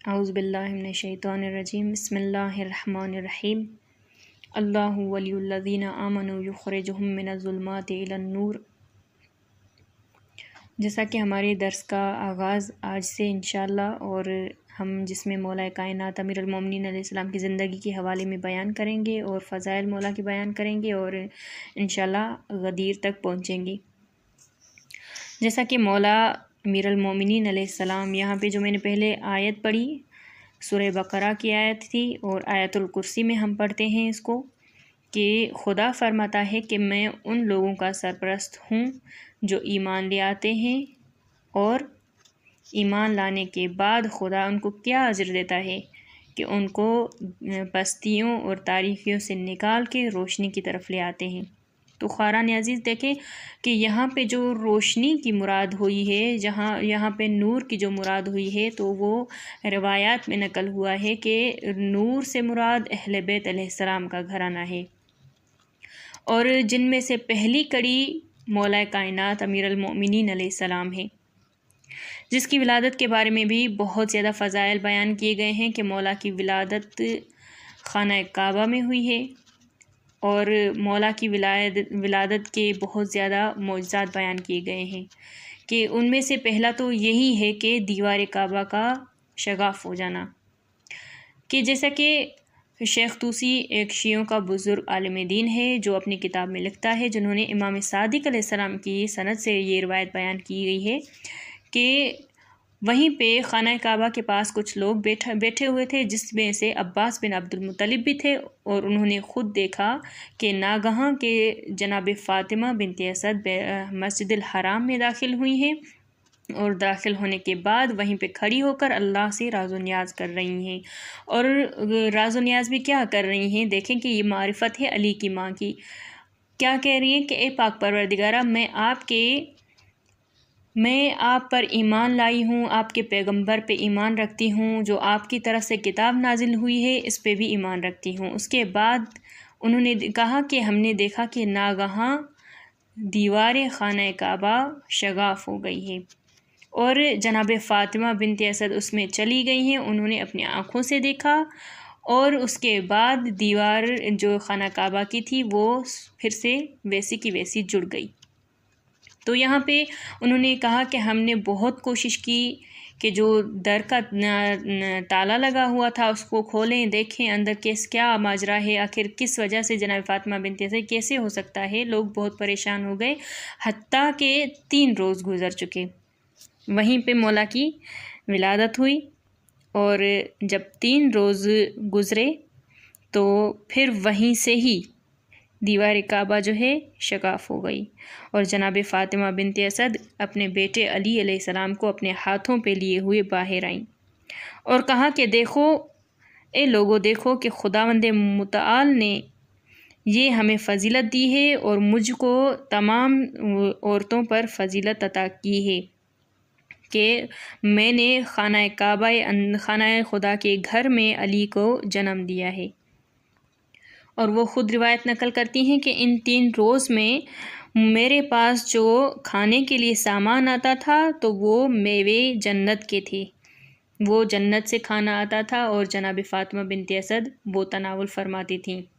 اعوذ باللہ من الشیطان الرجیم بسم اللہ الرحمن الرحیم اللہ ولی الذین آمنوا یخرجہم من الظلمات الی النور۔ جیسا کہ ہمارے درس کا آغاز آج سے انشاءاللہ اور ہم جس میں مولا کائنات امیر المومنین علیہ السلام کی زندگی کے حوالے میں بیان کریں گے اور فضائل مولا کی بیان کریں گے اور انشاءاللہ غدیر تک پہنچیں گے۔ جیسا کہ مولا امیر المومنین علیہ السلام، یہاں پہ جو میں نے پہلے آیت پڑھی سورہ بقرہ کی آیت تھی اور آیت الکرسی میں ہم پڑھتے ہیں اس کو، کہ خدا فرماتا ہے کہ میں ان لوگوں کا سرپرست ہوں جو ایمان لے آتے ہیں اور ایمان لانے کے بعد خدا ان کو کیا اجر دیتا ہے کہ ان کو پستیوں اور تاریکیوں سے نکال کے روشنی کی طرف لے آتے ہیں۔ تو خواہران عزیز دیکھیں کہ یہاں پہ جو روشنی کی مراد ہوئی ہے، یہاں پہ نور کی جو مراد ہوئی ہے، تو وہ روایات میں نقل ہوا ہے کہ نور سے مراد اہل بیت علیہ السلام کا گھرانہ ہے، اور جن میں سے پہلی کڑی مولا کائنات امیر المومنین علیہ السلام ہے، جس کی ولادت کے بارے میں بھی بہت زیادہ فضائل بیان کیے گئے ہیں کہ مولا کی ولادت خانہ کعبہ میں ہوئی ہے، اور مولا کی ولادت کے بہت زیادہ معجزات بیان کیے گئے ہیں، کہ ان میں سے پہلا تو یہی ہے کہ دیوار کعبہ کا شگاف ہو جانا، کہ جیسا کہ شیخ طوسی ایک شیعوں کا بزرگ عالم دین ہے جو اپنی کتاب میں لکھتا ہے، جنہوں نے امام صادق علیہ السلام کی سند سے یہ روایت بیان کی گئی ہے کہ وہیں پہ خانہ کعبہ کے پاس کچھ لوگ بیٹھے ہوئے تھے، جس میں سے عباس بن عبد المطلب بھی تھے، اور انہوں نے خود دیکھا کہ ناگہاں کہ جناب فاطمہ بنت اسد مسجد الحرام میں داخل ہوئی ہیں، اور داخل ہونے کے بعد وہیں پہ کھڑی ہو کر اللہ سے راز و نیاز کر رہی ہیں، اور راز و نیاز بھی کیا کر رہی ہیں؟ دیکھیں کہ یہ معرفت ہے علی کی ماں کی۔ کیا کہہ رہی ہیں کہ اے پاک پروردگارہ، میں آپ پر ایمان لائی ہوں، آپ کے پیغمبر پہ ایمان رکھتی ہوں، جو آپ کی طرف سے کتاب نازل ہوئی ہے اس پہ بھی ایمان رکھتی ہوں۔ اس کے بعد انہوں نے کہا کہ ہم نے دیکھا کہ ناگہاں دیوار خانہ کعبہ شگاف ہو گئی ہے، اور جناب فاطمہ بنت اسد اس میں چلی گئی ہیں، انہوں نے اپنی آنکھوں سے دیکھا، اور اس کے بعد دیوار جو خانہ کعبہ کی تھی وہ پھر سے ویسی کی ویسی جڑ گئی۔ تو یہاں پہ انہوں نے کہا کہ ہم نے بہت کوشش کی کہ جو در کا تالا لگا ہوا تھا اس کو کھولیں، دیکھیں اندر کیا ماجرا ہے، آخر کس وجہ سے جناب فاطمہ بنت اسد کیسے ہو سکتا ہے۔ لوگ بہت پریشان ہو گئے، حتیٰ کہ 3 روز گزر چکے، وہیں پہ مولا کی ولادت ہوئی، اور جب 3 روز گزرے تو پھر وہیں سے ہی دیوار کعبہ جو ہے شگاف ہو گئی، اور جناب فاطمہ بنت اسد اپنے بیٹے علی علیہ السلام کو اپنے ہاتھوں پہ لیے ہوئے باہر آئیں، اور کہا کہ دیکھو اے لوگو، دیکھو کہ خداوند متعال نے یہ ہمیں فضیلت دی ہے، اور مجھ کو تمام عورتوں پر فضیلت عطا کی ہے کہ میں نے خانہ خدا کے گھر میں علی کو جنم دیا ہے۔ اور وہ خود روایت نقل کرتی ہیں کہ ان 3 روز میں میرے پاس جو کھانے کے لیے سامان آتا تھا تو وہ میوے جنت کے تھے، وہ جنت سے کھانا آتا تھا، اور جناب فاطمہ بنت اسد وہ تناول فرماتی تھیں۔